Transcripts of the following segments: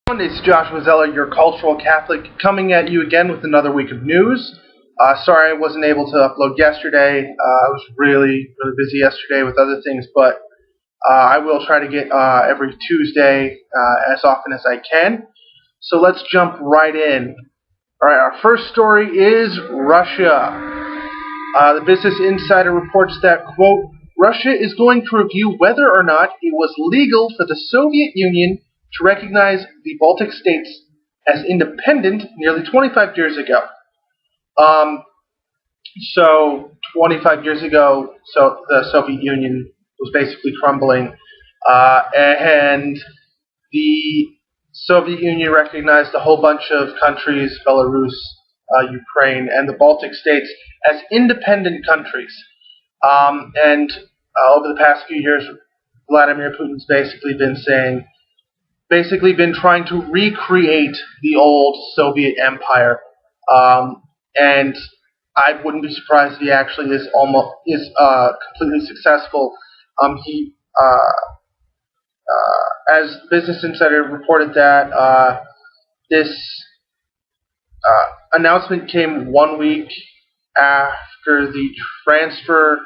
It's Joshua Zeller, your cultural Catholic, coming at you again with another week of news. Sorry I wasn't able to upload yesterday. I was really busy yesterday with other things, but I will try to get every Tuesday as often as I can. So let's jump right in. All right, our first story is Russia. The Business Insider reports that, quote, Russia is going to review whether or not it was legal for the Soviet Union to recognize the Baltic states as independent nearly 25 years ago. So 25 years ago, so the Soviet Union was basically crumbling, and the Soviet Union recognized a whole bunch of countries, Belarus, Ukraine, and the Baltic states as independent countries. And over the past few years, Vladimir Putin's basically been trying to recreate the old Soviet Empire, and I wouldn't be surprised if he actually is completely successful. As Business Insider reported that this announcement came 1 week after the transfer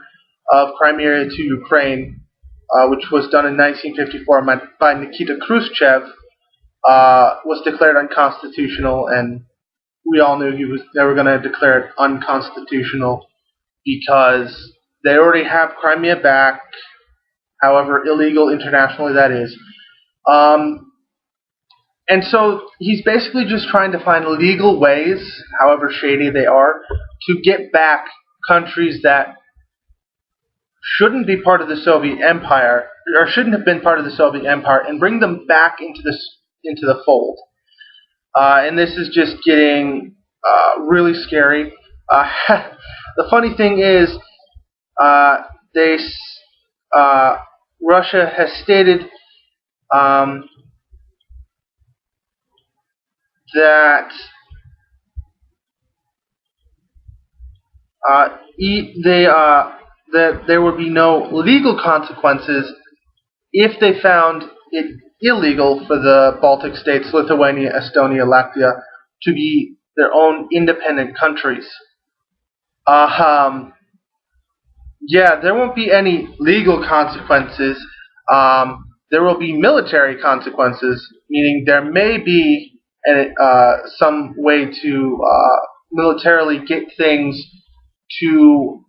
of Crimea to Ukraine, which was done in 1954 by Nikita Khrushchev, was declared unconstitutional, and we all knew they were going to declare it unconstitutional because they already have Crimea back, however illegal internationally that is. And so he's basically just trying to find legal ways, however shady they are, to get back countries that shouldn't be part of the Soviet Empire, or shouldn't have been part of the Soviet Empire, and bring them back into the fold. And this is just getting really scary. The funny thing is, Russia has stated that that there would be no legal consequences if they found it illegal for the Baltic states, Lithuania, Estonia, Latvia, to be their own independent countries. Yeah, there won't be any legal consequences. There will be military consequences, meaning there may be some way to militarily get things to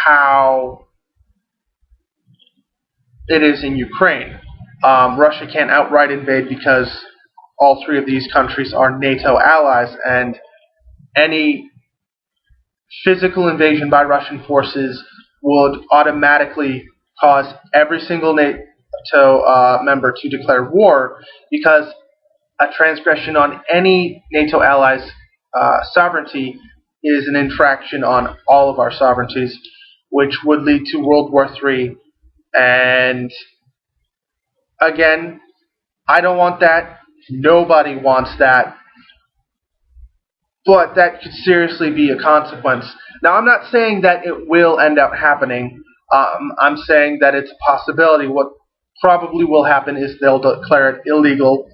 how it is in Ukraine. Russia can't outright invade because all three of these countries are NATO allies, and any physical invasion by Russian forces would automatically cause every single NATO member to declare war, because a transgression on any NATO ally's sovereignty is an infraction on all of our sovereignties, which would lead to World War III. And again, I don't want that. Nobody wants that. But that could seriously be a consequence. Now, I'm not saying that it will end up happening. I'm saying that it's a possibility. What probably will happen is they'll declare it illegal.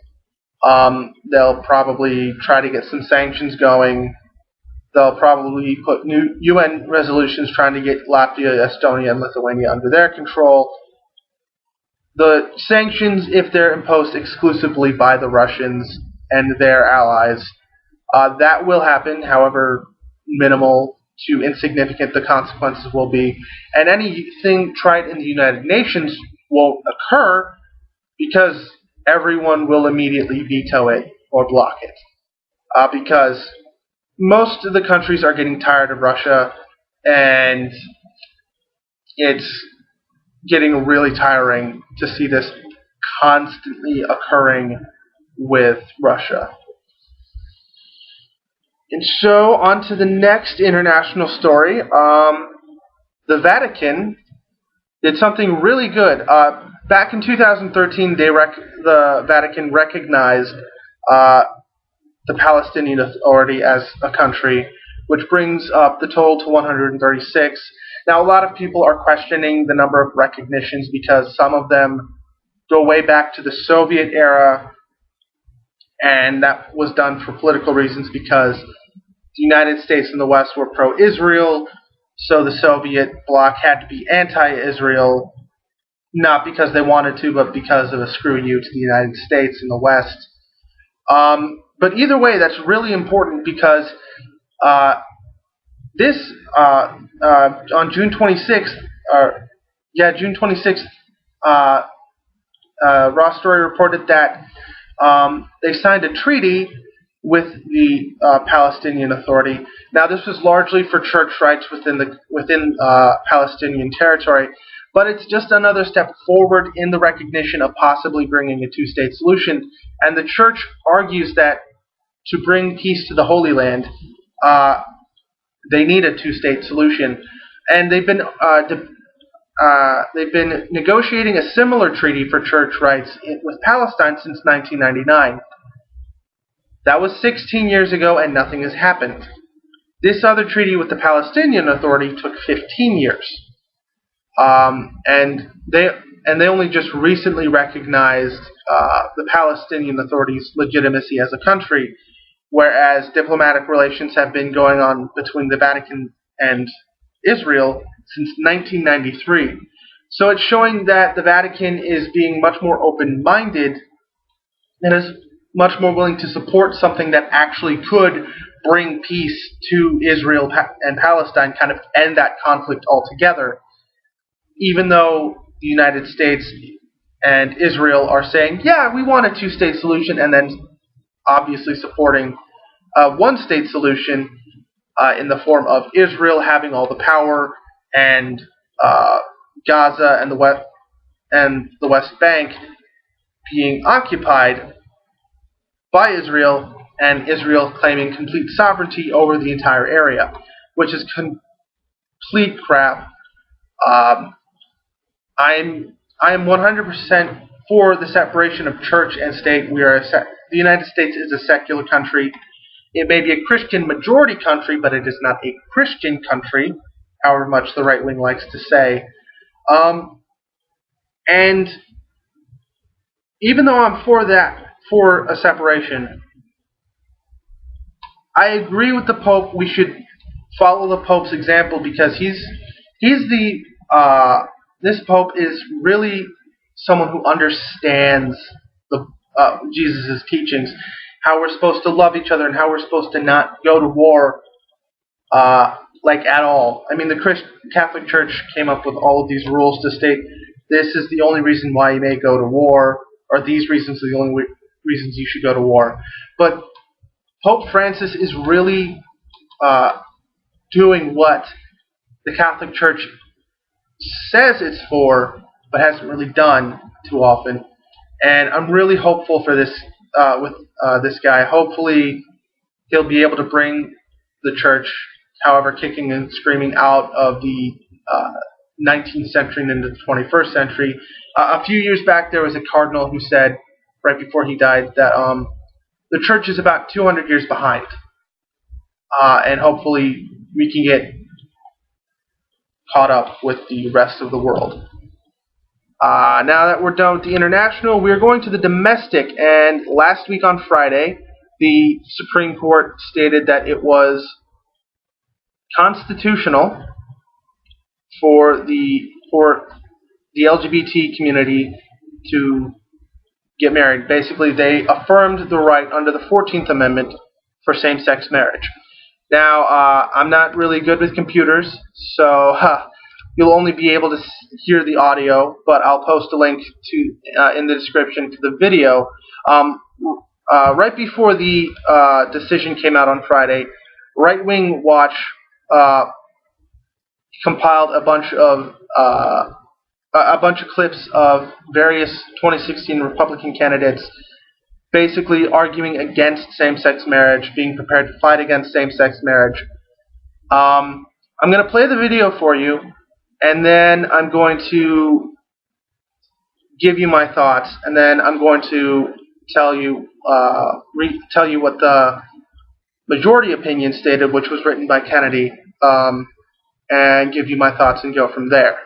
They'll probably try to get some sanctions going. They'll probably put new UN resolutions trying to get Latvia, Estonia, and Lithuania under their control. The sanctions, if they're imposed exclusively by the Russians and their allies, that will happen, however minimal to insignificant the consequences will be. And anything tried in the United Nations won't occur because everyone will immediately veto it or block it. Because most of the countries are getting tired of Russia, and it's getting really tiring to see this constantly occurring with Russia. And so, on to the next international story. The Vatican did something really good. Back in 2013, the Vatican recognized the Palestinian Authority as a country, which brings up the total to 136. Now, a lot of people are questioning the number of recognitions because some of them go way back to the Soviet era, and that was done for political reasons because the United States and the West were pro-Israel, so the Soviet bloc had to be anti-Israel, not because they wanted to, but because of a screw you to the United States and the West. But either way, that's really important because this on June 26th, June 26th, Ross Story reported that they signed a treaty with the Palestinian Authority. Now, this was largely for church rights within Palestinian territory, but it's just another step forward in the recognition of possibly bringing a two-state solution. And the church argues that to bring peace to the Holy Land, they need a two-state solution, and they've been negotiating a similar treaty for church rights with Palestine since 1999. That was 16 years ago, and nothing has happened. This other treaty with the Palestinian Authority took 15 years, and they only just recently recognized the Palestinian Authority's legitimacy as a country, whereas diplomatic relations have been going on between the Vatican and Israel since 1993. So it's showing that the Vatican is being much more open-minded and is much more willing to support something that actually could bring peace to Israel and Palestine, kind of end that conflict altogether, even though the United States and Israel are saying, yeah, we want a two-state solution, and then obviously supporting a one-state solution in the form of Israel having all the power and Gaza and the West Bank being occupied by Israel, and Israel claiming complete sovereignty over the entire area, which is complete crap. I am 100% for the separation of church and state. The United States is a secular country. It may be a Christian majority country, but it is not a Christian country, however much the right wing likes to say. And even though I'm for a separation, I agree with the Pope. We should follow the Pope's example because this Pope is really someone who understands Jesus' teachings, how we're supposed to love each other and how we're supposed to not go to war at all. I mean, the Catholic Church came up with all of these rules to state this is the only reason why you may go to war, or these reasons are the only reasons you should go to war. But Pope Francis is really doing what the Catholic Church says it's for, but hasn't really done too often. And I'm really hopeful for this with this guy. Hopefully, he'll be able to bring the church, however, kicking and screaming out of the 19th century and into the 21st century. A few years back, there was a cardinal who said, right before he died, that the church is about 200 years behind. And hopefully, we can get caught up with the rest of the world. Now that we're done with the international, we're going to the domestic. And last week on Friday, the Supreme Court stated that it was constitutional for the LGBT community to get married. Basically, they affirmed the right under the 14th Amendment for same-sex marriage. Now, I'm not really good with computers, so you'll only be able to hear the audio, but I'll post a link in the description to the video. Right before the decision came out on Friday, Right Wing Watch compiled a bunch of clips of various 2016 Republican candidates basically arguing against same-sex marriage, being prepared to fight against same-sex marriage. I'm going to play the video for you, and then I'm going to give you my thoughts, and then I'm going to tell you what the majority opinion stated, which was written by Kennedy, and give you my thoughts and go from there.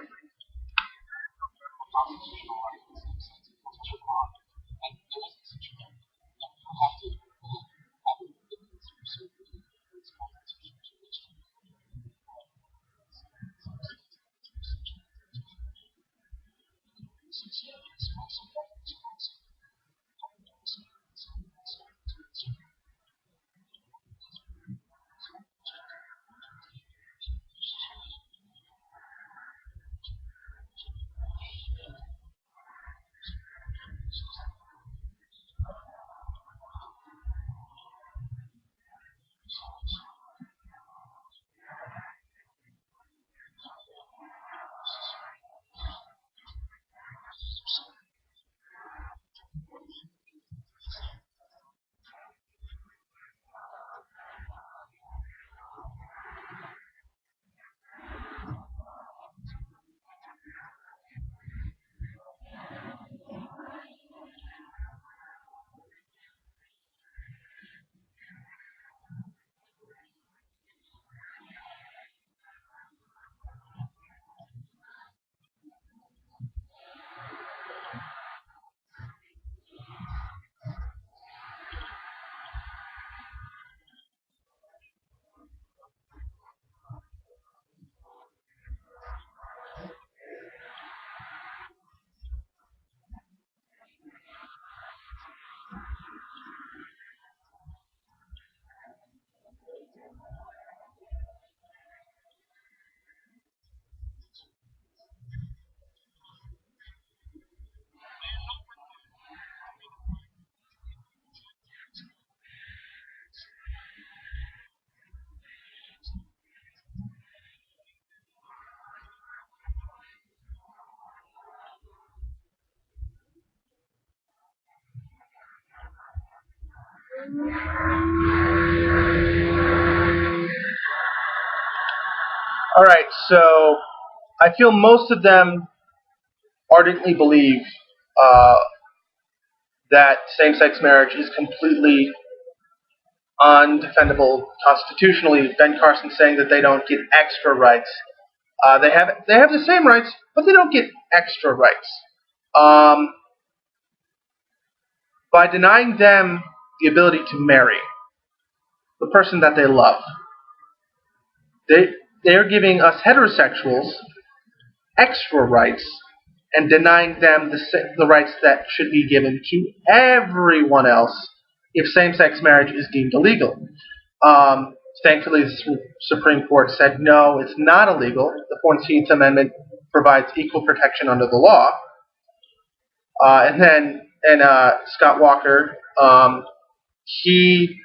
All right, so I feel most of them ardently believe uh, that same-sex marriage is completely undefendable constitutionally. Ben Carson saying that they don't get extra rights. They have the same rights, but they don't get extra rights. Um, by denying them the ability to marry the person that they love, they are giving us heterosexuals extra rights and denying them the rights that should be given to everyone else if same-sex marriage is deemed illegal. Thankfully, the Supreme Court said no, it's not illegal. The 14th Amendment provides equal protection under the law. And Scott Walker, he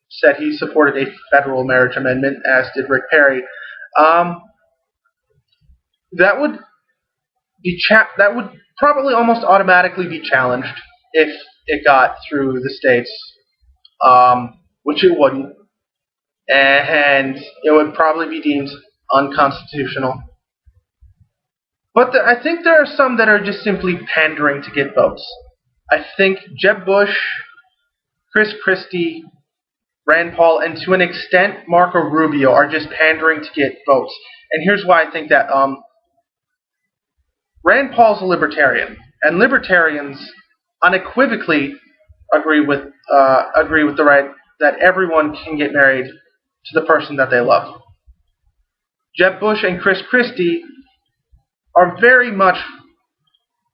said he supported a federal marriage amendment, as did Rick Perry. That would probably almost automatically be challenged if it got through the states, which it wouldn't, and it would probably be deemed unconstitutional. But I think there are some that are just simply pandering to get votes. I think Jeb Bush, Chris Christie, Rand Paul, and to an extent Marco Rubio are just pandering to get votes. And here's why I think that. Rand Paul's a libertarian, and libertarians unequivocally agree with the right that everyone can get married to the person that they love. Jeb Bush and Chris Christie are very much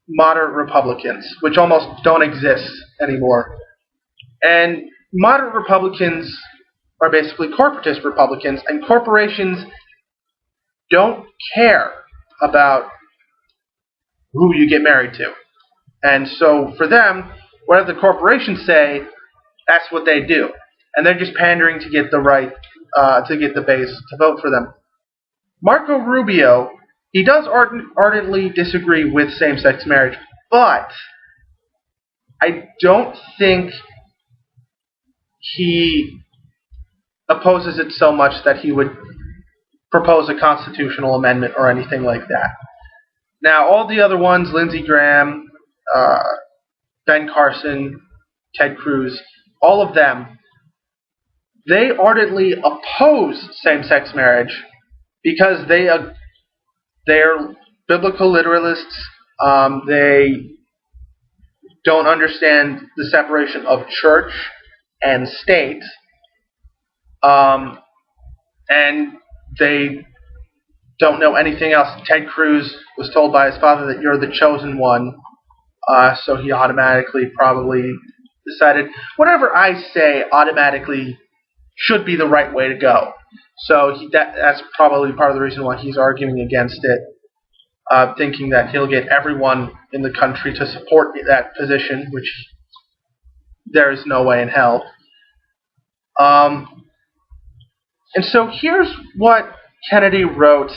moderate Republicans, which almost don't exist anymore. And moderate Republicans are basically corporatist Republicans, and corporations don't care about who you get married to. And so for them, whatever the corporations say, that's what they do. And they're just pandering to get the right, to get the base to vote for them. Marco Rubio, he does ardently disagree with same-sex marriage, but I don't think he opposes it so much that he would propose a constitutional amendment or anything like that. Now, all the other ones, Lindsey Graham, Ben Carson, Ted Cruz, all of them, they ardently oppose same-sex marriage because they're biblical literalists. They don't understand the separation of church and state, and they don't know anything else. Ted Cruz was told by his father that you're the chosen one, so he automatically probably decided whatever I say automatically should be the right way to go. So that's probably part of the reason why he's arguing against it, thinking that he'll get everyone in the country to support that position, which there is no way in hell. And so here's what Kennedy wrote,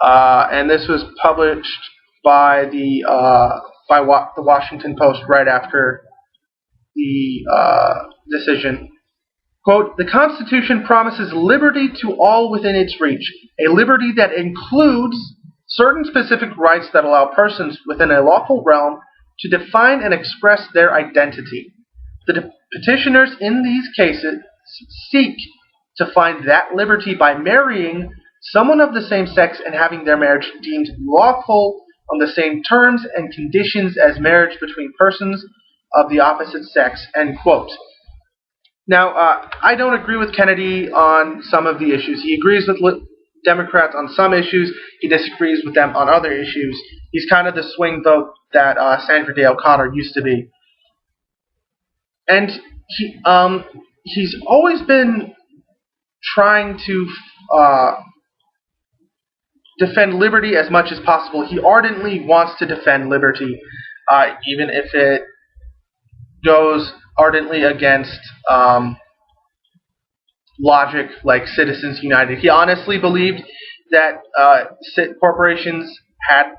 and this was published by the Washington Post right after the decision. Quote, "The Constitution promises liberty to all within its reach, a liberty that includes certain specific rights that allow persons within a lawful realm to define and express their identity. The petitioners in these cases seek to find that liberty by marrying someone of the same sex and having their marriage deemed lawful on the same terms and conditions as marriage between persons of the opposite sex," end quote. Now, I don't agree with Kennedy on some of the issues. He agrees with Democrats on some issues. He disagrees with them on other issues. He's kind of the swing vote that Sandra Day O'Connor used to be. And he's always been trying to defend liberty as much as possible. He ardently wants to defend liberty, even if it goes ardently against logic, like Citizens United. He honestly believed that corporations had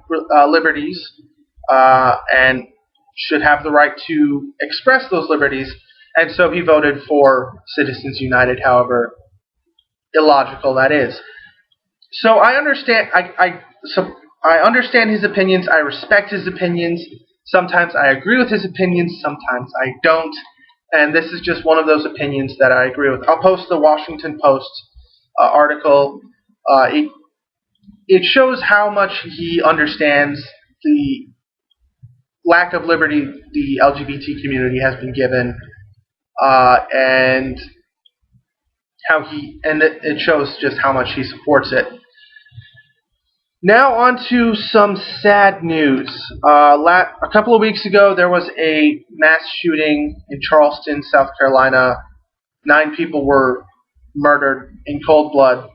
liberties and should have the right to express those liberties. And so he voted for Citizens United, however illogical that is. So I understand. I understand his opinions. I respect his opinions. Sometimes I agree with his opinions. Sometimes I don't. And this is just one of those opinions that I agree with. I'll post the Washington Post article. It shows how much he understands the lack of liberty the LGBT community has been given, and it shows just how much he supports it. Now on to some sad news. A couple of weeks ago, there was a mass shooting in Charleston, South Carolina. 9 people were murdered in cold blood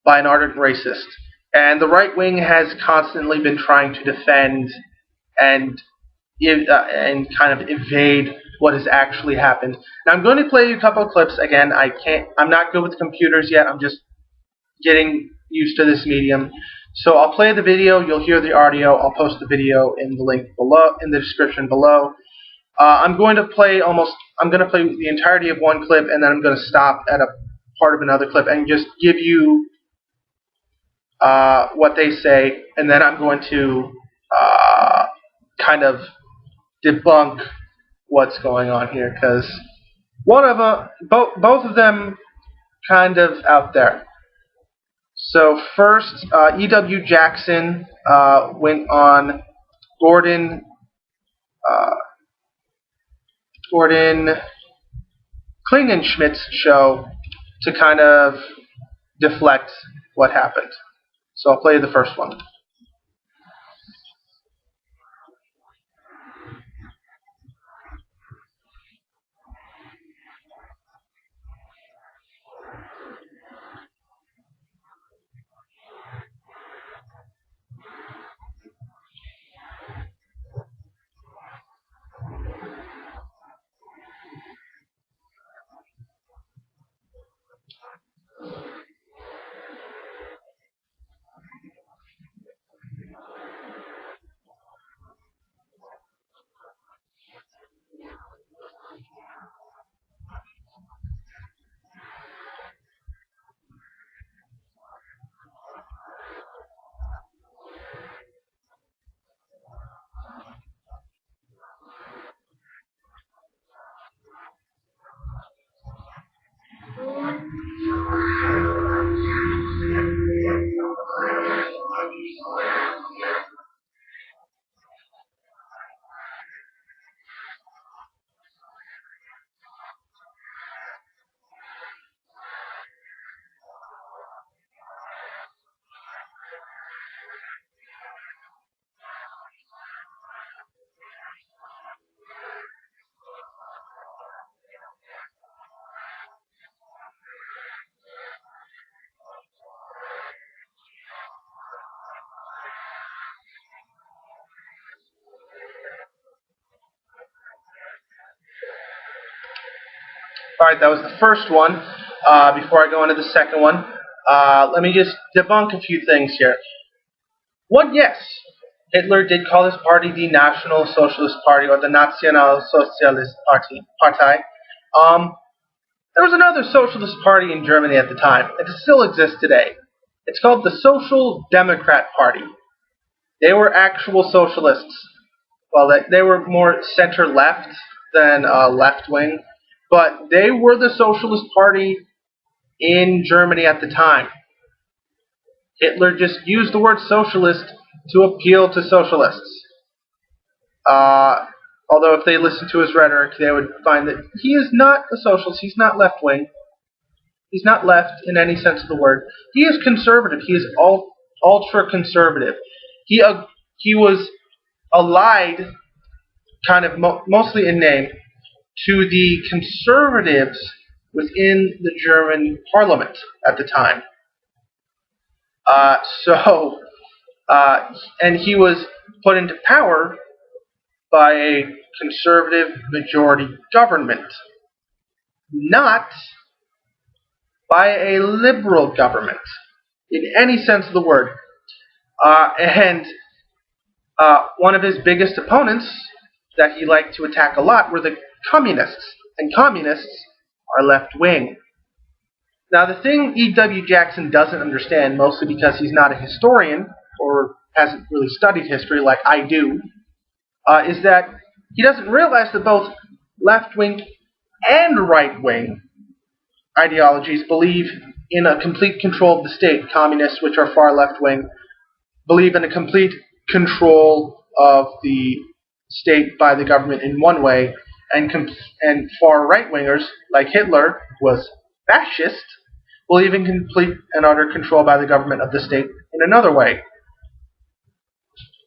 by an ardent racist. And the right wing has constantly been trying to defend and kind of evade what has actually happened. Now I'm going to play you a couple of clips. Again, I'm not good with computers yet. I'm just getting used to this medium. So I'll play the video, you'll hear the audio, I'll post the video in the link below, in the description below. I'm going to play the entirety of one clip, and then I'm going to stop at a part of another clip and just give you what they say, and then I'm going to kind of debunk what's going on here, because both of them kind of out there. So first, E.W. Jackson went on Gordon Klingenschmidt's show to kind of deflect what happened. So I'll play the first one. Alright, that was the first one. Before I go into the second one, let me just debunk a few things here. One, yes, Hitler did call his party the National Socialist Party, or the Nationalsozialist Partei. There was another socialist party in Germany at the time. It still exists today. It's called the Social Democrat Party. They were actual socialists. Well, they were more center-left than left-wing, but they were the Socialist Party in Germany at the time. Hitler just used the word socialist to appeal to socialists. Although if they listened to his rhetoric, they would find that he is not a socialist. He's not left-wing. He's not left in any sense of the word. He is conservative. He is ultra-conservative. He was allied, kind of mostly in name, to the conservatives within the German parliament at the time. And he was put into power by a conservative majority government, not by a liberal government, in any sense of the word. And one of his biggest opponents that he liked to attack a lot were the communists. and communists are left-wing. Now, the thing E.W. Jackson doesn't understand, mostly because he's not a historian or hasn't really studied history like I do, is that he doesn't realize that both left-wing and right-wing ideologies believe in a complete control of the state. Communists, which are far left-wing, believe in a complete control of the state by the government in one way, and far right-wingers, like Hitler, who was fascist, believe in complete and utter control by the government of the state in another way.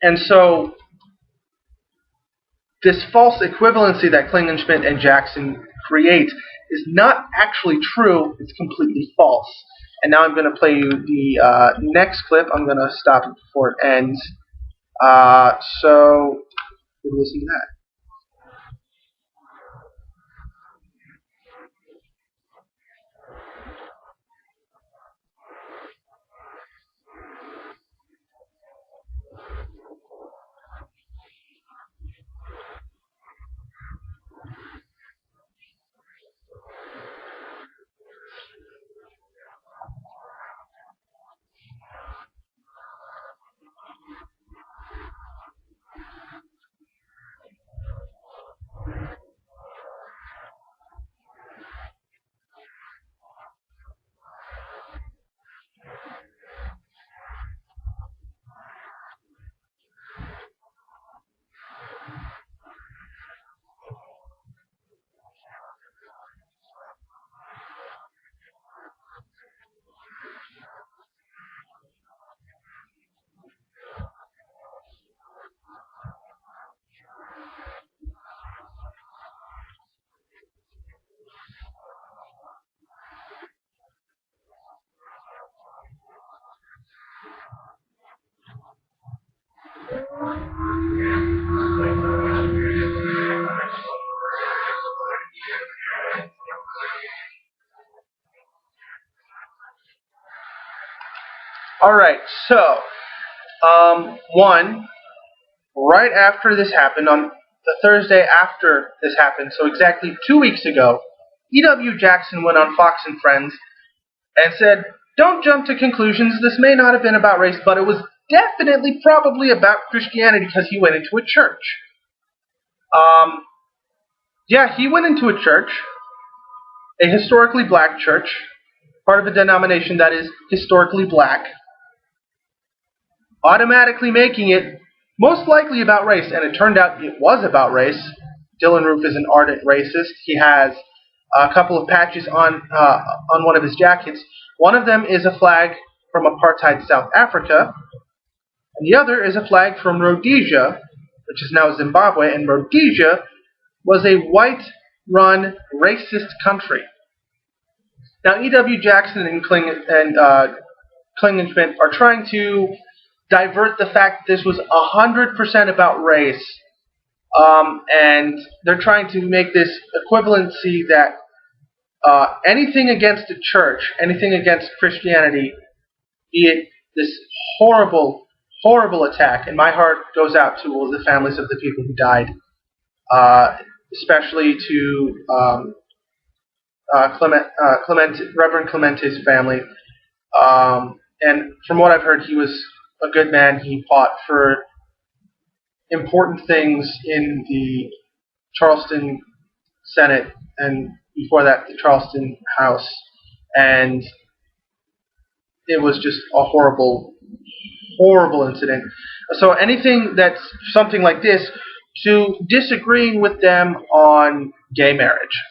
And so, this false equivalency that Klingenschmidt and Jackson create is not actually true, it's completely false. And now I'm going to play you the next clip. I'm going to stop it before it ends. So, we'll listen to that. Alright, so, right after this happened, on the Thursday after this happened, so exactly 2 weeks ago, E.W. Jackson went on Fox and Friends and said, "Don't jump to conclusions, this may not have been about race, but it was definitely probably about Christianity," because he went into a church. He went into a church, a historically black church, part of a denomination that is historically black, automatically making it most likely about race, and it turned out it was about race. Dylan Roof is an ardent racist. He has a couple of patches on one of his jackets. One of them is a flag from apartheid South Africa, and the other is a flag from Rhodesia, which is now Zimbabwe, and Rhodesia was a white-run racist country. Now, E.W. Jackson and Klingenschmidt are trying to divert the fact that this was 100% about race, and they're trying to make this equivalency that anything against the church, anything against Christianity, be it this horrible, horrible attack, and my heart goes out to all the families of the people who died, especially to Reverend Clemente's family. And from what I've heard, he was a good man. He fought for important things in the Charleston Senate, and before that, the Charleston House. And it was just a horrible, horrible incident. So anything that's something like this, to disagreeing with them on gay marriage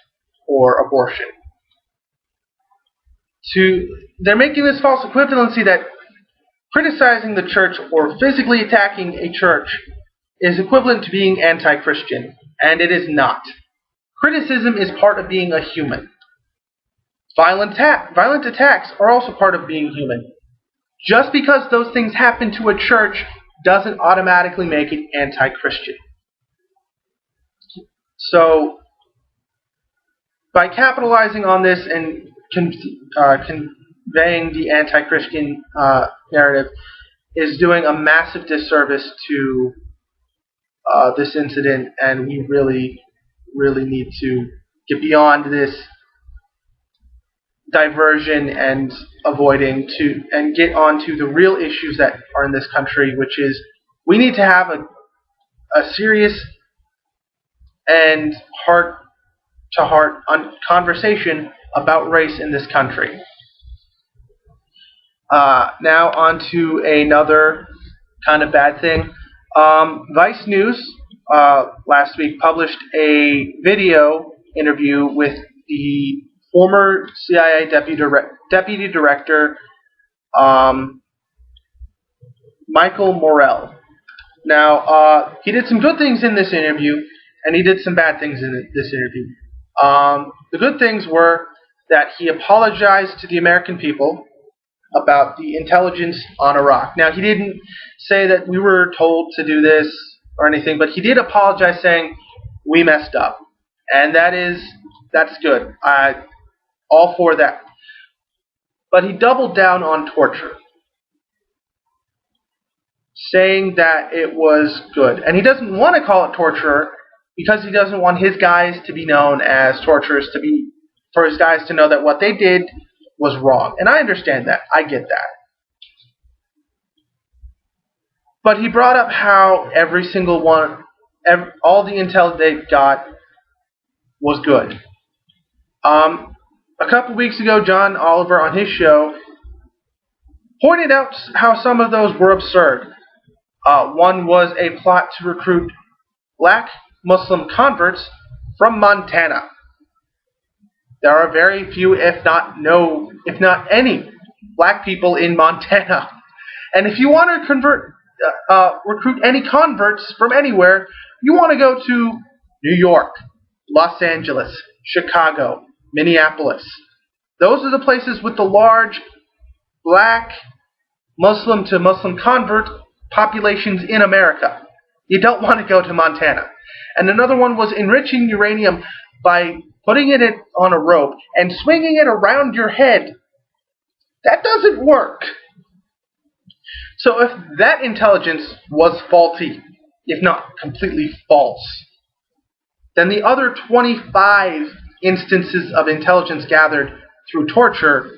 or abortion. They're making this false equivalency that criticizing the church or physically attacking a church is equivalent to being anti-Christian, and it is not. Criticism is part of being a human. Violent attacks are also part of being human. Just because those things happen to a church doesn't automatically make it anti-Christian. So, by capitalizing on this and conveying the anti-Christian narrative is doing a massive disservice to this incident, and we really, really need to get beyond this diversion and avoiding and get on to the real issues that are in this country, which is we need to have a serious and heart-to-heart conversation about race in this country. Now on to another kind of bad thing. Vice News last week published a video interview with the former CIA deputy director Michael Morell. Now, he did some good things in this interview, and he did some bad things in this interview. The good things were that he apologized to the American people about the intelligence on Iraq. Now, he didn't say that we were told to do this or anything, but he did apologize, saying we messed up, and that's good. All for that. But he doubled down on torture, saying that it was good. And he doesn't want to call it torture because he doesn't want his guys to be known as torturers, for his guys to know that what they did was wrong. And I understand that. I get that. But he brought up how every single one, all the intel they got was good. A couple weeks ago, John Oliver on his show pointed out how some of those were absurd. One was a plot to recruit black Muslim converts from Montana. There are very few, if not any, black people in Montana. And if you want to recruit any converts from anywhere, you want to go to New York, Los Angeles, Chicago, Minneapolis. Those are the places with the large black Muslim to Muslim convert populations in America. You don't want to go to Montana. And another one was enriching uranium by putting it on a rope and swinging it around your head. That doesn't work. So if that intelligence was faulty, if not completely false, then the other 25 instances of intelligence gathered through torture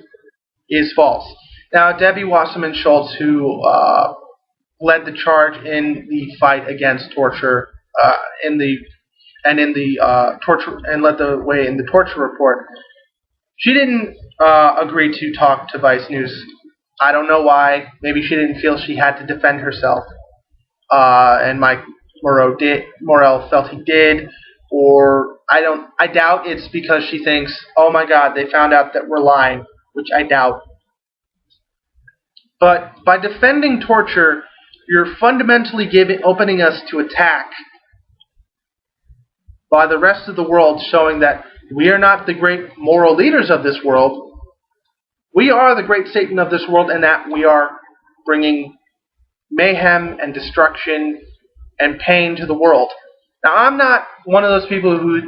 is false. Now, Debbie Wasserman Schultz, who led the charge in the fight against torture, torture and led the way in the torture report, she didn't agree to talk to Vice News. I don't know why. Maybe she didn't feel she had to defend herself, and Mike Morell felt he did. Or I doubt it's because she thinks, oh my God, they found out that we're lying, which I doubt. But by defending torture, you're fundamentally opening us to attack by the rest of the world, showing that we are not the great moral leaders of this world. We are the great Satan of this world, and that we are bringing mayhem and destruction and pain to the world. Now, I'm not one of those people who,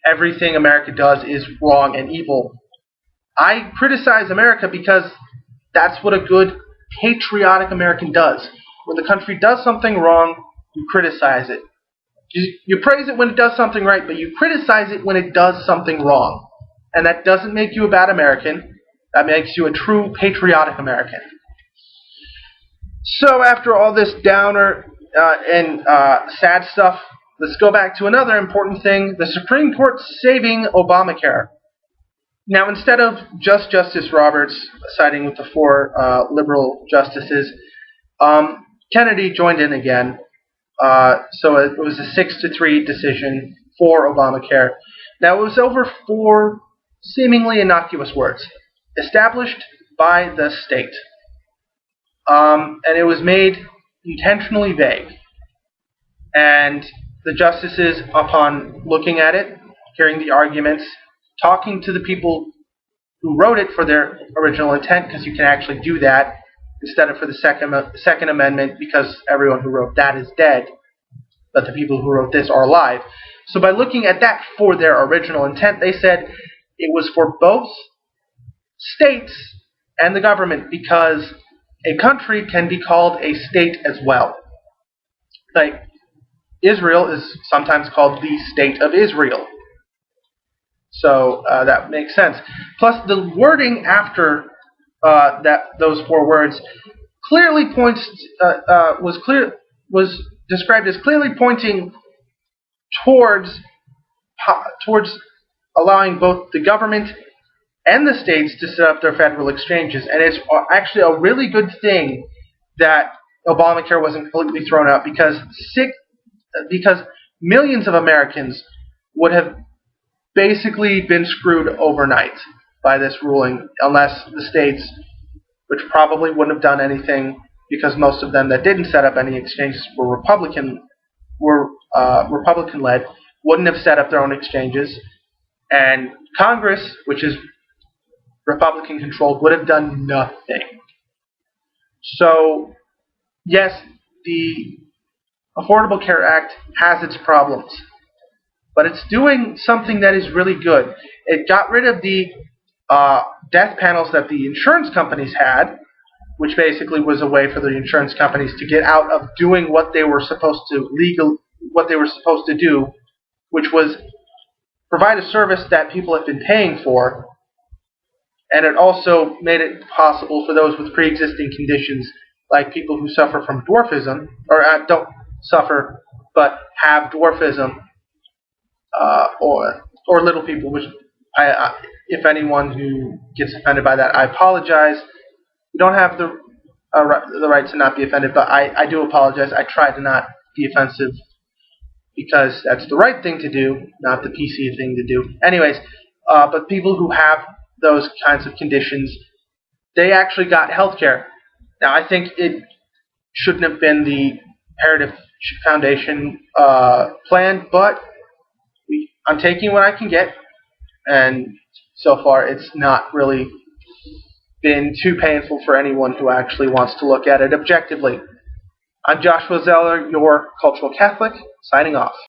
everything America does is wrong and evil. I criticize America because that's what a good, patriotic American does. When the country does something wrong, you criticize it. You praise it when it does something right, but you criticize it when it does something wrong. And that doesn't make you a bad American. That makes you a true, patriotic American. So after all this downer and sad stuff, let's go back to another important thing, the Supreme Court saving Obamacare. Now, instead of just Justice Roberts siding with the four liberal justices, Kennedy joined in again. So it was a 6-3 decision for Obamacare. Now, it was over 4 seemingly innocuous words. Established by the state. And it was made intentionally vague. And the justices, upon looking at it, hearing the arguments, talking to the people who wrote it for their original intent, because you can actually do that instead of for the Second Amendment, because everyone who wrote that is dead, but the people who wrote this are alive. So by looking at that for their original intent, they said it was for both states and the government, because a country can be called a state as well. Like, Israel is sometimes called the State of Israel. So that makes sense. Plus, the wording after those four words clearly was described as clearly pointing towards towards allowing both the government and the states to set up their federal exchanges. And it's actually a really good thing that Obamacare wasn't completely thrown out, because millions of Americans would have basically been screwed overnight by this ruling, unless the states, which probably wouldn't have done anything because most of them that didn't set up any exchanges were Republican-led, wouldn't have set up their own exchanges, and Congress, which is Republican-controlled, would have done nothing. So, yes, the Affordable Care Act has its problems, but it's doing something that is really good. It got rid of the death panels that the insurance companies had, which basically was a way for the insurance companies to get out of doing what they were supposed to do, which was provide a service that people have been paying for. And it also made it possible for those with pre-existing conditions, like people who suffer from dwarfism, or don't suffer but have dwarfism, or little people, which if anyone who gets offended by that, I apologize. You don't have the right to not be offended, but I do apologize. I try to not be offensive because that's the right thing to do, not the PC thing to do. Anyways, but people who have those kinds of conditions, they actually got health care. Now, I think it shouldn't have been the Heritage Foundation plan, but I'm taking what I can get, and so far it's not really been too painful for anyone who actually wants to look at it objectively. I'm Joshua Zeller, your Cultural Catholic, signing off.